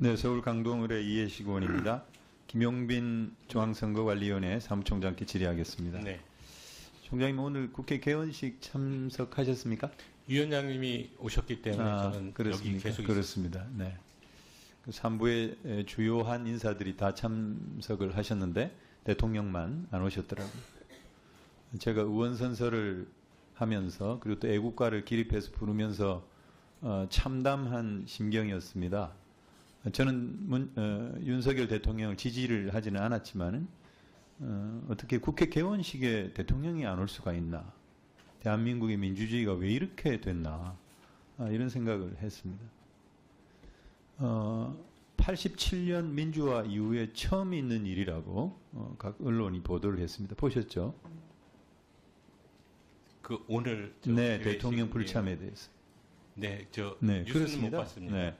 네, 서울 강동을의 이해식 의원입니다. 김용빈 중앙선거관리위원회 사무총장께 질의하겠습니다. 네. 총장님 오늘 국회 개원식 참석하셨습니까? 위원장님이 오셨기 때문에 저는 여기 계속 그렇습니다. 네. 그 3부의 주요한 인사들이 다 참석을 하셨는데 대통령만 안 오셨더라고요. 제가 의원 선서를 하면서 그리고 또 애국가를 기립해서 부르면서 참담한 심경이었습니다. 저는 윤석열 대통령을 지지를 하지는 않았지만 어떻게 국회 개원식에 대통령이 안 올 수가 있나, 대한민국의 민주주의가 왜 이렇게 됐나, 이런 생각을 했습니다. 87년 민주화 이후에 처음 있는 일이라고 각 언론이 보도를 했습니다. 보셨죠? 그 오늘 네, 대통령 불참에 대해서. 네, 네, 뉴스는 그렇습니다. 못 봤습니다. 네.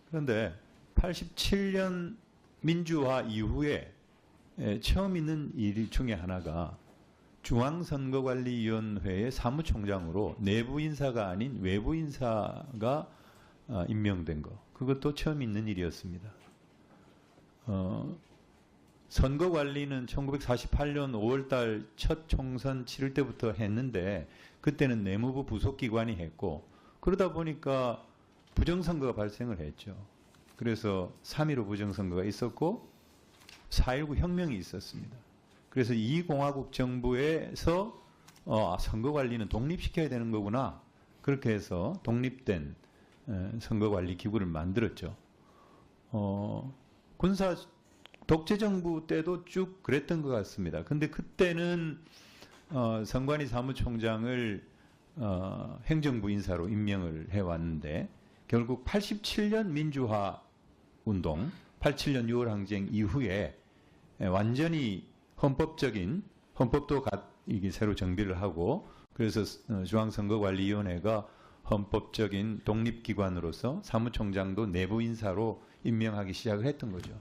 그런데 87년 민주화 이후에 처음 있는 일 중에 하나가 중앙선거관리위원회의 사무총장으로 내부 인사가 아닌 외부 인사가 임명된 거. 그것도 처음 있는 일이었습니다. 선거관리는 1948년 5월달 첫 총선 치를 때부터 했는데 그때는 내무부 부속기관이 했고, 그러다 보니까 부정선거가 발생을 했죠. 그래서 3.15 부정선거가 있었고 4.19 혁명이 있었습니다. 그래서 이 공화국 정부에서 선거관리는 독립시켜야 되는 거구나, 그렇게 해서 독립된 선거관리기구를 만들었죠. 군사 독재정부 때도 쭉 그랬던 것 같습니다. 근데 그때는 선관위 사무총장을 행정부 인사로 임명을 해왔는데 결국 87년 민주화 운동, 87년 6월 항쟁 이후에 완전히 헌법도 이게 새로 정비를 하고, 그래서 중앙선거관리위원회가 헌법적인 독립기관으로서 사무총장도 내부 인사로 임명하기 시작을 했던 거죠.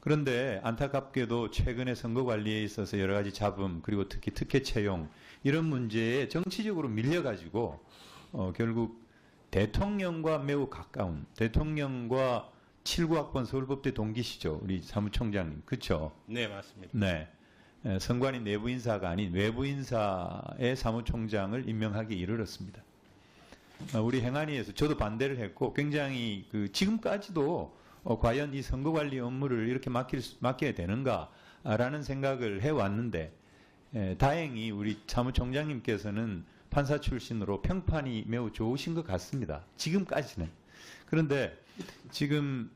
그런데 안타깝게도 최근에 선거관리에 있어서 여러 가지 잡음, 그리고 특히 특혜 채용, 이런 문제에 정치적으로 밀려가지고 결국 대통령과 매우 가까운, 대통령과 79학번 서울법대 동기시죠, 우리 사무총장님. 그렇죠? 네, 맞습니다. 네. 선관위 내부 인사가 아닌 외부 인사의 사무총장을 임명하기 이르렀습니다. 우리 행안위에서 저도 반대를 했고, 굉장히 지금까지도 과연 이 선거관리 업무를 이렇게 맡겨야 되는가라는 생각을 해왔는데, 다행히 우리 사무총장님께서는 판사 출신으로 평판이 매우 좋으신 것 같습니다. 지금까지는. 그런데 지금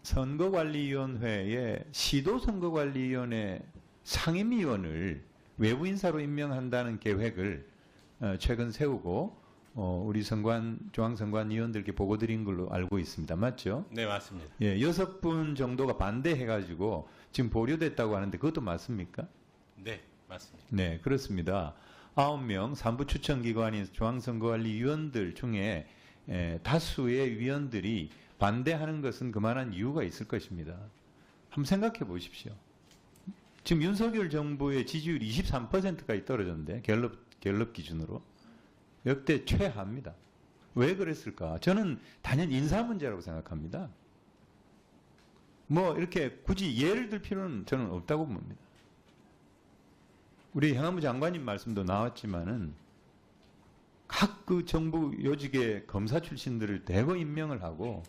선거관리위원회에 시도선거관리위원회 상임위원을 외부 인사로 임명한다는 계획을 최근 세우고 우리 중앙선관위원들께 보고 드린 걸로 알고 있습니다. 맞죠? 네, 맞습니다. 예, 6분 정도가 반대해가지고 지금 보류됐다고 하는데 그것도 맞습니까? 네, 맞습니다. 네, 그렇습니다. 9명 3부 추천기관인 중앙선거관리위원들 중에 다수의 위원들이 반대하는 것은 그만한 이유가 있을 것입니다. 한번 생각해 보십시오. 지금 윤석열 정부의 지지율이 23%까지 떨어졌는데, 갤럽 기준으로 역대 최하입니다. 왜 그랬을까? 저는 단연 인사 문제라고 생각합니다. 뭐 이렇게 굳이 예를 들 필요는 저는 없다고 봅니다. 우리 행안부 장관님 말씀도 나왔지만은 각 정부 요직의 검사 출신들을 대거 임명을 하고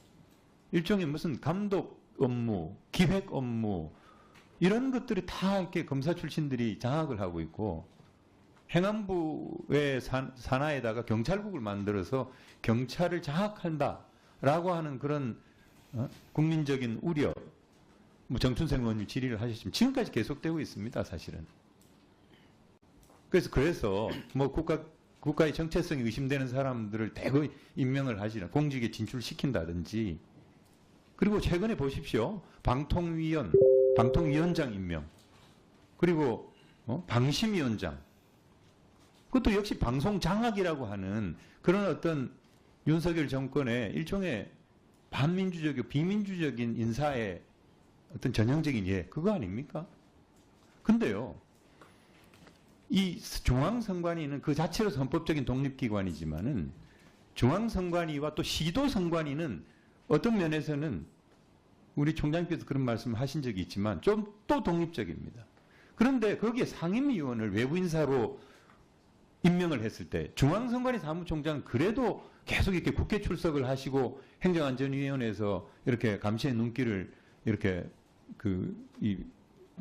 일종의 무슨 감독 업무, 기획 업무, 이런 것들이 다 이렇게 검사 출신들이 장악을 하고 있고, 행안부의 산하에다가 경찰국을 만들어서 경찰을 장악한다라고 하는 그런 국민적인 우려, 뭐 정춘생 의원님 질의를 하셨지만 지금까지 계속되고 있습니다, 사실은. 그래서 뭐 국가의 정체성이 의심되는 사람들을 대거 임명을 하시나, 공직에 진출시킨다든지, 그리고 최근에 보십시오. 방통위원장 임명, 그리고 방심위원장, 그것도 역시 방송 장악이라고 하는 그런 어떤 윤석열 정권의 일종의 반민주적이고 비민주적인 인사의 어떤 전형적인 그거 아닙니까? 근데요, 이 중앙선관위는 그 자체로 헌법적인 독립기관이지만은 중앙선관위와 또 시도선관위는 어떤 면에서는 우리 총장님께서 그런 말씀을 하신 적이 있지만 좀 또 독립적입니다. 그런데 거기에 상임위원을 외부 인사로 임명을 했을 때 중앙선관위 사무총장 그래도 계속 이렇게 국회 출석을 하시고 행정안전위원회에서 이렇게 감시의 눈길을 이렇게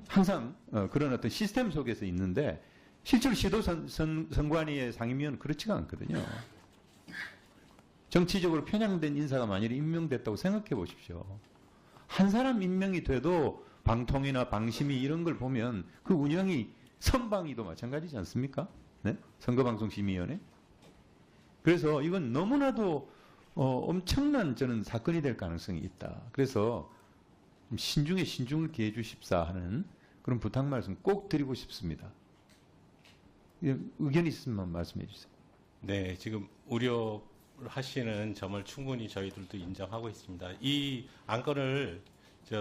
항상 그런 어떤 시스템 속에서 있는데 실제로 시도선관위의 상임위원은 그렇지가 않거든요. 정치적으로 편향된 인사가 만일에 임명됐다고 생각해 보십시오. 한 사람 임명이 돼도 방통위나 방심위 이런 걸 보면 그 운영이 선방위도 마찬가지지 않습니까? 네? 선거방송심의위원회. 그래서 이건 너무나도 엄청난 저는 사건이 될 가능성이 있다. 그래서 신중에 신중을 기해 주십사 하는 그런 부탁 말씀 꼭 드리고 싶습니다. 의견이 있으면 말씀해 주세요. 네, 지금 우려를 하시는 점을 충분히 저희들도 인정하고 있습니다. 이 안건을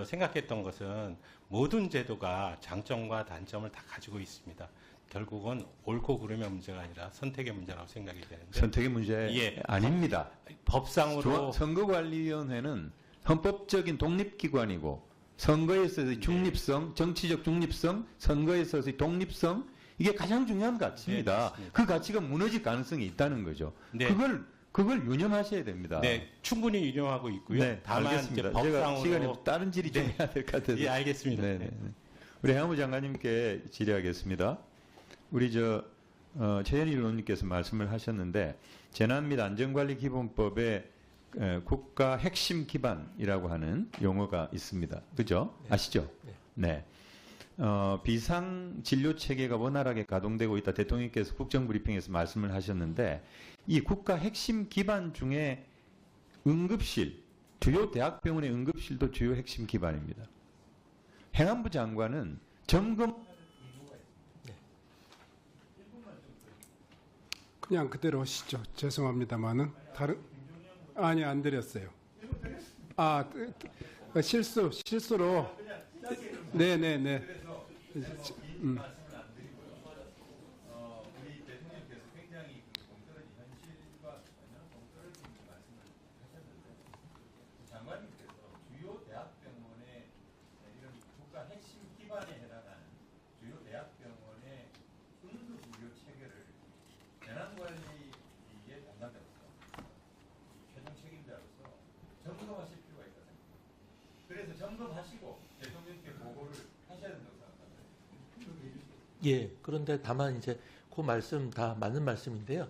생각했던 것은 모든 제도가 장점과 단점을 다 가지고 있습니다. 결국은 옳고 그름의 문제가 아니라 선택의 문제라고 생각이 되는데 선택의 문제 아닙니다. 법상으로 선거관리위원회는 헌법적인 독립기관이고 선거에 있어서의 중립성, 정치적 중립성, 선거에 있어서의 독립성 이게 가장 중요한 가치입니다. 네, 그 가치가 무너질 가능성이 있다는 거죠. 네. 그걸 유념하셔야 됩니다. 네, 충분히 유념하고 있고요. 네, 다만 알겠습니다. 이제 법상으로 제가 시간이 다른 질의 좀 해야 될 것 같아서. 예, 알겠습니다. 네, 네. 우리 행안부 장관님께 질의하겠습니다. 우리 최현희 의원님께서 말씀을 하셨는데 재난 및 안전관리 기본법에 국가 핵심 기반이라고 하는 용어가 있습니다. 그죠? 네. 아시죠? 네. 비상 진료 체계가 원활하게 가동되고 있다. 대통령께서 국정브리핑에서 말씀을 하셨는데 이 국가 핵심 기반 중에 응급실, 주요 대학병원의 응급실도 주요 핵심 기반입니다. 행안부 장관은 점검 그냥 그대로 하시죠. 죄송합니다만은 아니 안 드렸어요. 실수로 네네네. 우리 대통령께서 굉장히 동떨어진 현실과 전혀 동떨어진 말씀을 하셨는데 장관님께서 주요 대학병원의 이런 국가 핵심 기반에 해당하는 주요 대학병원의 응급의료 체계를 재난관리의 담당자로서 최종 책임자로서 점검하실 필요가 있다 생각합니다. 그래서 점검하시고 대통령께 보고를 하셔야 된다고 생각합니다. 예, 그런데 다만 이제 그 말씀 다 맞는 말씀인데요.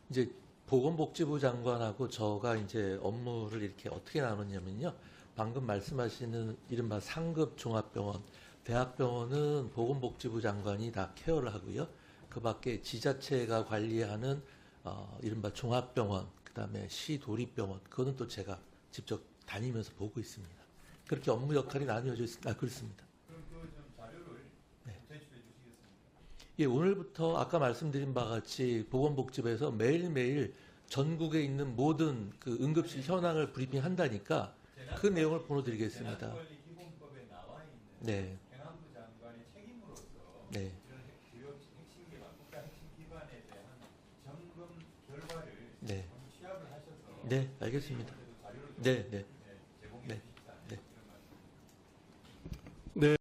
이제 보건복지부 장관하고 저가 이제 업무를 이렇게 어떻게 나눴냐면요. 방금 말씀하시는 이른바 상급 종합병원, 대학병원은 보건복지부 장관이 다 케어를 하고요. 그 밖에 지자체가 관리하는 이른바 종합병원, 그 다음에 시도립병원, 그거는 또 제가 직접 다니면서 보고 있습니다. 그렇게 업무 역할이 나뉘어져 있습니다. 그렇습니다. 그럼 그 좀 자료를 제출해 주시겠습니까? 예, 오늘부터 아까 말씀드린 바와 같이 보건복지부에서 매일매일 전국에 있는 모든 그 응급실 현황을 브리핑 한다니까 그 내용을 보내드리겠습니다. 재난관리 기본법에 나와 있는 네, 행안부 장관의 책임으로서 네, 이런 주요 핵심 기반, 국가 핵심 기반에 대한 점검 결과를 네, 취합을 하셔서 네, 알겠습니다. 자료를 좀 네, 네.